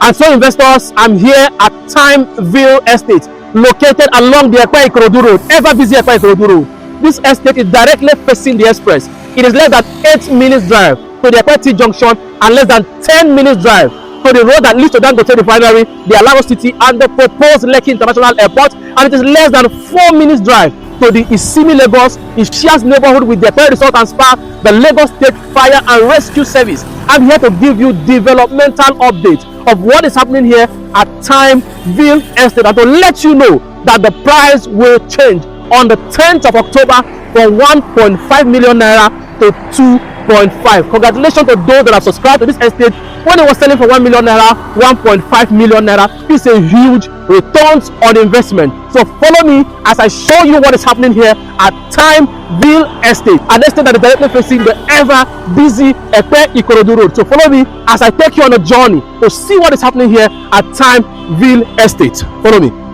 And so investors, I'm here at Timesville Estate, located along the Ikorodu Road, ever busy Ikorodu Road. This estate is directly facing the express. It is less than 8 minutes drive to the T-JUNCTION and less than 10 minutes drive to the road that leads to Dangote Refinery, the Alaro City, and the proposed LEKKI International Airport. And it is less than 4 minutes drive to the Isimi Lagos, it shares neighborhood with the Resort and Spa, the Lagos State Fire and Rescue Service. I'm here to give you developmental updates of what is happening here at Timesville Estate and to let you know that the price will change on the 10th of October from 1.5 million naira to 2.5. Congratulations to those that have subscribed to this estate. When it was selling for 1 million naira, 1.5 million naira, it's a huge returns on investment. So follow me as I show you what is happening here at Timesville Estate, an estate that is directly facing the ever busy Ikorodu Road. So follow me as I take you on a journey to see what is happening here at Timesville Estate. Follow me.